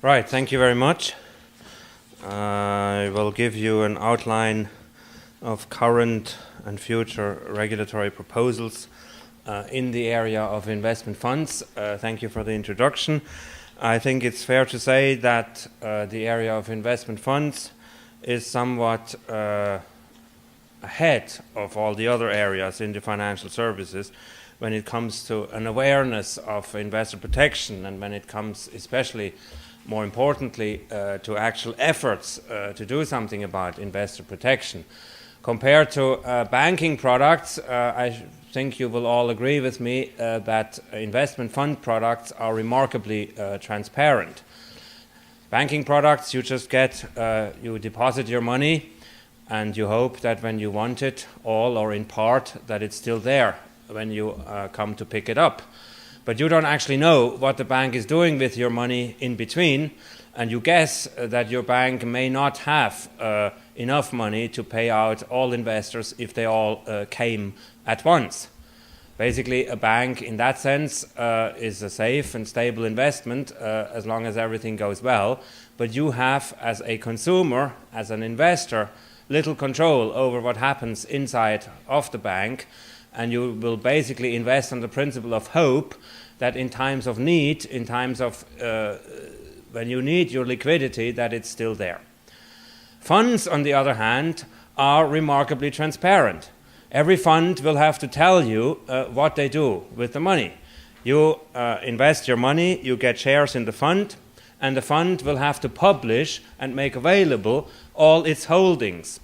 Right, thank you very much. I will give you an outline of current and future regulatory proposals in the area of investment funds. Thank you for the introduction. I think it's fair to say that the area of investment funds is somewhat ahead of all the other areas in the financial services when it comes to an awareness of investor protection, and when it comes especially more importantly to actual efforts to do something about investor protection. Compared to banking products, I think you will all agree with me that investment fund products are remarkably transparent. Banking products, you just get, you deposit your money and you hope that when you want it, all or in part, that it's still there when you come to pick it up. But you don't actually know what the bank is doing with your money in between, and you guess that your bank may not have enough money to pay out all investors if they all came at once. Basically, a bank in that sense is a safe and stable investment as long as everything goes well, but you have, as a consumer, as an investor, little control over what happens inside of the bank, and you will basically invest on the principle of hope that in times of need, in times of when you need your liquidity, that it's still there. Funds, on the other hand, are remarkably transparent. Every fund will have to tell you what they do with the money. You invest your money, you get shares in the fund, and the fund will have to publish and make available all its holdings.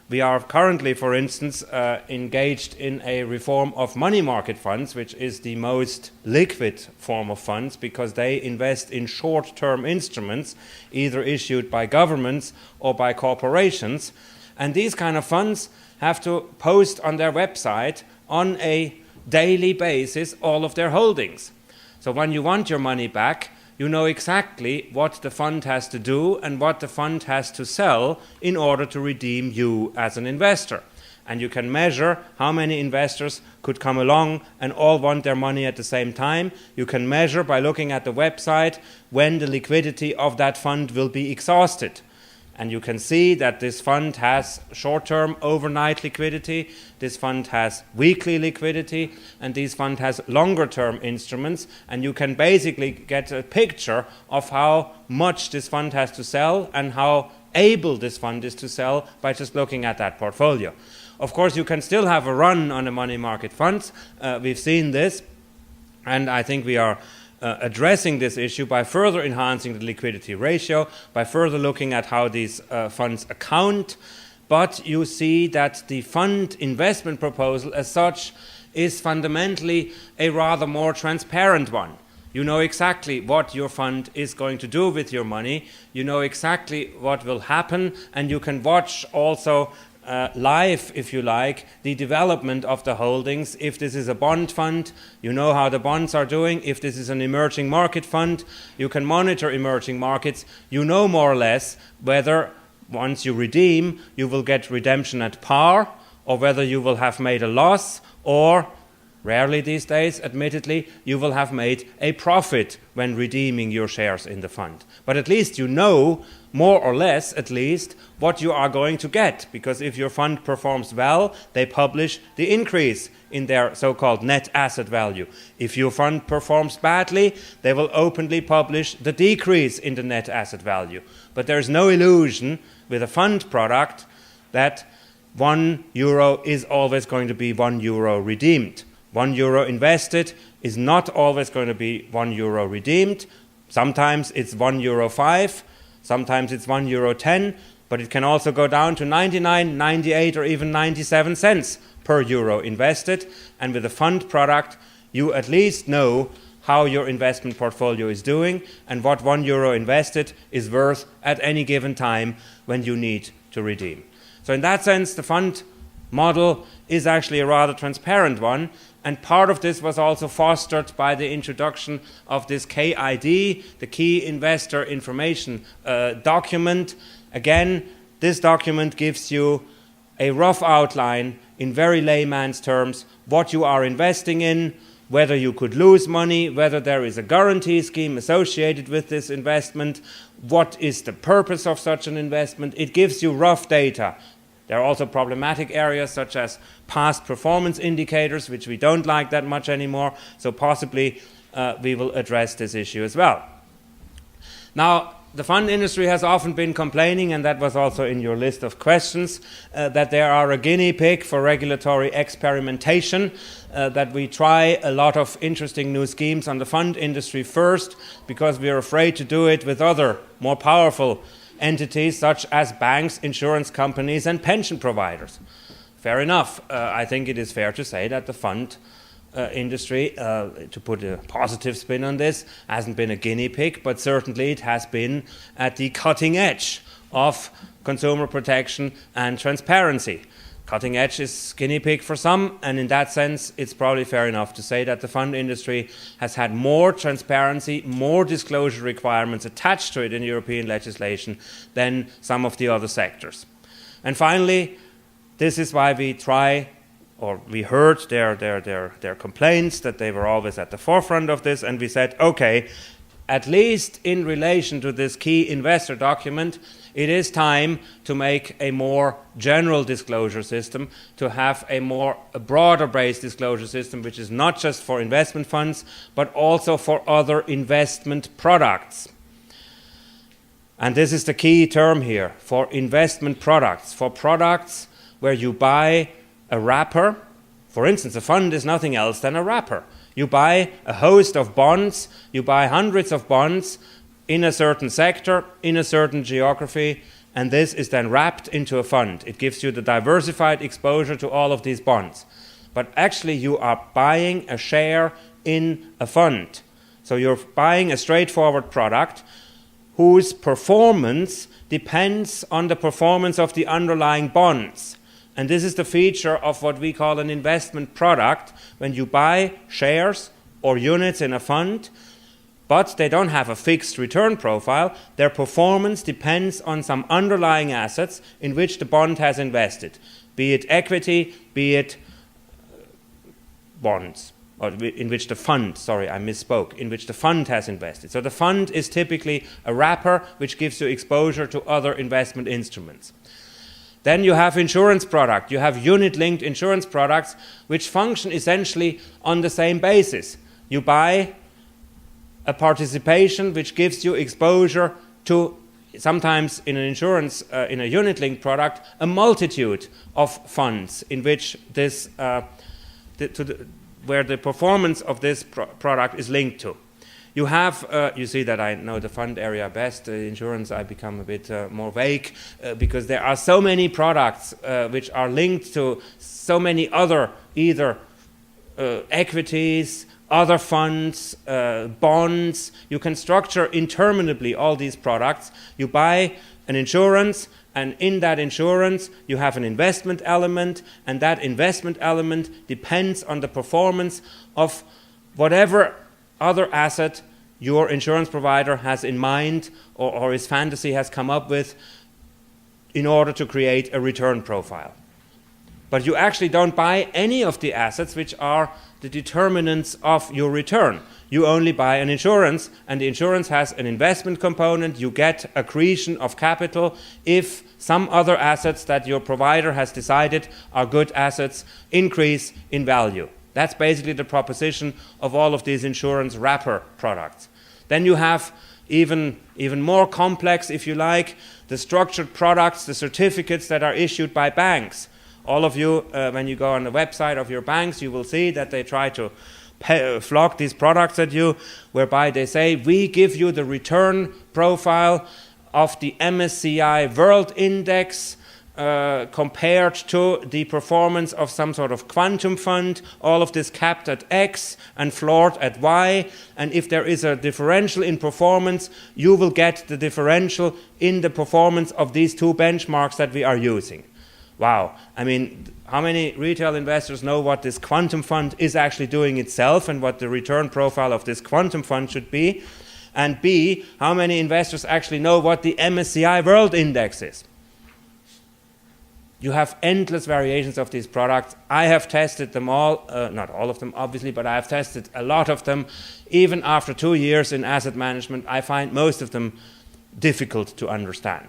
We are currently, for instance, engaged in a reform of money market funds, which is the most liquid form of funds because they invest in short-term instruments, either issued by governments or by corporations. And these kind of funds have to post on their website on a daily basis all of their holdings. So when you want your money back, you know exactly what the fund has to do and what the fund has to sell in order to redeem you as an investor. And you can measure how many investors could come along and all want their money at the same time. You can measure by looking at the website when the liquidity of that fund will be exhausted. And you can see that this fund has short-term overnight liquidity, this fund has weekly liquidity, and this fund has longer-term instruments. And you can basically get a picture of how much this fund has to sell and how able this fund is to sell by just looking at that portfolio. Of course, you can still have a run on the money market funds. We've seen this, and I think we are addressing this issue by further enhancing the liquidity ratio, by further looking at how these funds account. But you see that the fund investment proposal as such is fundamentally a rather more transparent one. You know exactly what your fund is going to do with your money, you know exactly what will happen, and you can watch also live, if you like, the development of the holdings. If this is a bond fund, you know how the bonds are doing. If this is an emerging market fund, you can monitor emerging markets. You know more or less whether once you redeem, you will get redemption at par, or whether you will have made a loss, or rarely these days, admittedly, you will have made a profit when redeeming your shares in the fund. But at least you know, more or less at least, what you are going to get. Because if your fund performs well, they publish the increase in their so-called net asset value. If your fund performs badly, they will openly publish the decrease in the net asset value. But there is no illusion with a fund product that €1 is always going to be €1 redeemed. €1 invested is not always going to be €1 redeemed. Sometimes it's €1.05, sometimes it's €1.10, but it can also go down to 99, 98, or even 97 cents per euro invested. And with a fund product, you at least know how your investment portfolio is doing and what €1 invested is worth at any given time when you need to redeem. So in that sense, the fund model is actually a rather transparent one. And part of this was also fostered by the introduction of this KID, the Key Investor Information document. Again, this document gives you a rough outline in very layman's terms what you are investing in, whether you could lose money, whether there is a guarantee scheme associated with this investment, what is the purpose of such an investment. It gives you rough data. There are also problematic areas such as past performance indicators, which we don't like that much anymore, so possibly we will address this issue as well. Now, the fund industry has often been complaining, and that was also in your list of questions, that they are a guinea pig for regulatory experimentation, that we try a lot of interesting new schemes on the fund industry first because we are afraid to do it with other more powerful entities such as banks, insurance companies, and pension providers. Fair enough. I think it is fair to say that the fund industry, to put a positive spin on this, hasn't been a guinea pig, but certainly it has been at the cutting edge of consumer protection and transparency. Cutting edge is guinea pig for some, and in that sense, it's probably fair enough to say that the fund industry has had more transparency, more disclosure requirements attached to it in European legislation than some of the other sectors. And finally, this is why we try, or we heard their complaints that they were always at the forefront of this, and we said, okay, at least in relation to this key investor document, it is time to make a more general disclosure system, to have a broader-based disclosure system, which is not just for investment funds, but also for other investment products. And this is the key term here, for investment products, for products where you buy a wrapper. For instance, a fund is nothing else than a wrapper. You buy a host of bonds, you buy hundreds of bonds in a certain sector, in a certain geography, and this is then wrapped into a fund. It gives you the diversified exposure to all of these bonds. But actually you are buying a share in a fund. So you're buying a straightforward product whose performance depends on the performance of the underlying bonds. And this is the feature of what we call an investment product, when you buy shares or units in a fund, but they don't have a fixed return profile. Their performance depends on some underlying assets in which the bond has invested, be it equity, be it bonds, or in which the fund, in which the fund has invested. So the fund is typically a wrapper which gives you exposure to other investment instruments. Then you have insurance product. You have unit-linked insurance products which function essentially on the same basis. You buy a participation which gives you exposure to, sometimes in an insurance, in a unit-linked product, a multitude of funds in which this, where the performance of this product is linked to. You have, you see that I know the fund area best. Insurance, I become a bit more vague because there are so many products which are linked to so many other either equities, other funds, bonds. You can structure interminably all these products. You buy an insurance, and in that insurance you have an investment element, and that investment element depends on the performance of whatever other asset your insurance provider has in mind or his fantasy has come up with in order to create a return profile. But you actually don't buy any of the assets which are the determinants of your return. You only buy an insurance, and the insurance has an investment component. You get accretion of capital if some other assets that your provider has decided are good assets increase in value. That's basically the proposition of all of these insurance wrapper products. Then you have even more complex, if you like, the structured products, the certificates that are issued by banks. All of you, when you go on the website of your banks, you will see that they try to flog these products at you, whereby they say, we give you the return profile of the MSCI World Index compared to the performance of some sort of quantum fund, all of this capped at X and floored at Y, and if there is a differential in performance, you will get the differential in the performance of these two benchmarks that we are using. Wow, I mean, how many retail investors know what this quantum fund is actually doing itself and what the return profile of this quantum fund should be? And B, how many investors actually know what the MSCI World Index is? You have endless variations of these products. I have tested them all, not all of them obviously, but I have tested a lot of them. Even after 2 years in asset management, I find most of them difficult to understand.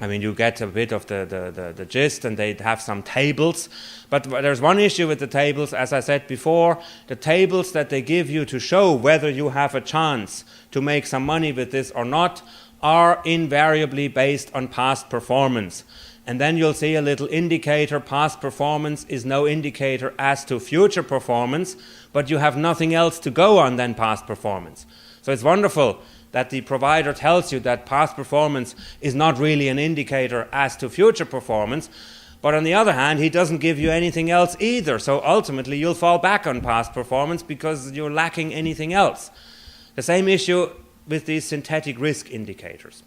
I mean, you get a bit of the gist, and they have some tables. But there's one issue with the tables, as I said before. The tables that they give you to show whether you have a chance to make some money with this or not are invariably based on past performance. And then you'll see a little indicator. Past performance is no indicator as to future performance, but you have nothing else to go on than past performance. So it's wonderful that the provider tells you that past performance is not really an indicator as to future performance, but on the other hand, he doesn't give you anything else either. So ultimately, you'll fall back on past performance because you're lacking anything else. The same issue with these synthetic risk indicators.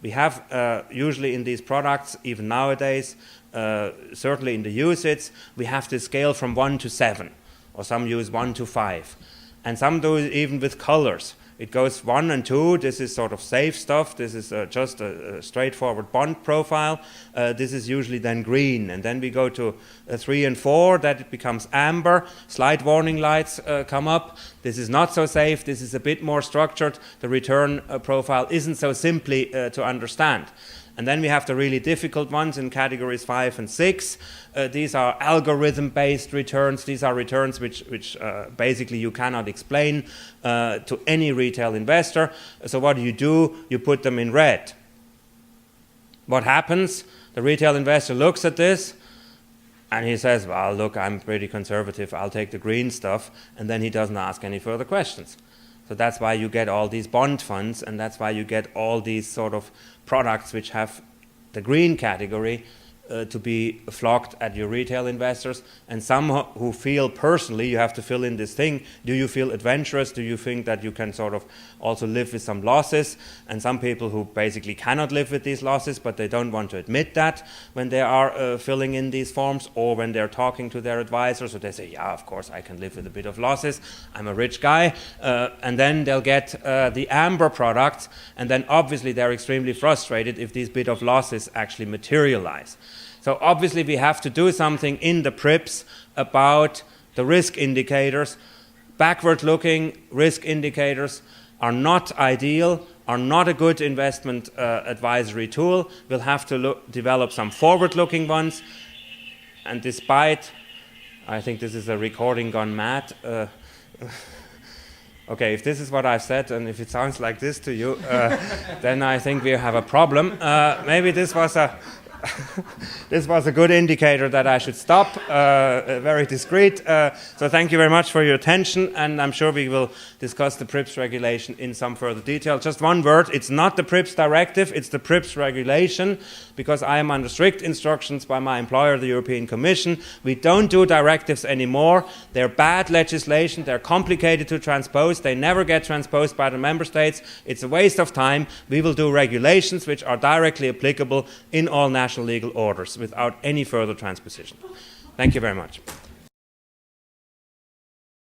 We have usually in these products, even nowadays, certainly in the UCITS, we have to scale from 1 to 7, or some use 1 to 5. And some do it even with colors. It goes 1 and 2, this is sort of safe stuff, this is just a straightforward bond profile. This is usually then green, and then we go to 3 and 4, that it becomes amber, slight warning lights come up. This is not so safe, this is a bit more structured, the return profile isn't so simply to understand. And then we have the really difficult ones in categories 5 and 6. These are algorithm-based returns. These are returns which basically you cannot explain to any retail investor. So what do? You put them in red. What happens? The retail investor looks at this and he says, well, look, I'm pretty conservative. I'll take the green stuff. And then he doesn't ask any further questions. So that's why you get all these bond funds, and that's why you get all these sort of products which have the green category to be flocked at your retail investors. And some who feel personally, you have to fill in this thing, do you feel adventurous? Do you think that you can sort of also live with some losses? And some people who basically cannot live with these losses, but they don't want to admit that when they are filling in these forms, or when they're talking to their advisors, so they say, yeah, of course I can live with a bit of losses, I'm a rich guy. And then they'll get the amber product, and then obviously they're extremely frustrated if these bit of losses actually materialize. So obviously we have to do something in the PRIPS about the risk indicators. Backward-looking risk indicators are not ideal, are not a good investment advisory tool. We'll have to develop some forward-looking ones. And despite, I think this is a recording gone mad. Okay, if this is what I've said, and if it sounds like this to you, then I think we have a problem. Maybe this was a... This was a good indicator that I should stop, very discreet. So thank you very much for your attention, and I'm sure we will discuss the PRIPS regulation in some further detail. Just one word, it's not the PRIPS directive, it's the PRIPS regulation, because I am under strict instructions by my employer, the European Commission. We don't do directives anymore. They're bad legislation, they're complicated to transpose, they never get transposed by the member states. It's a waste of time. We will do regulations which are directly applicable in all national legal orders without any further transposition. Thank you very much.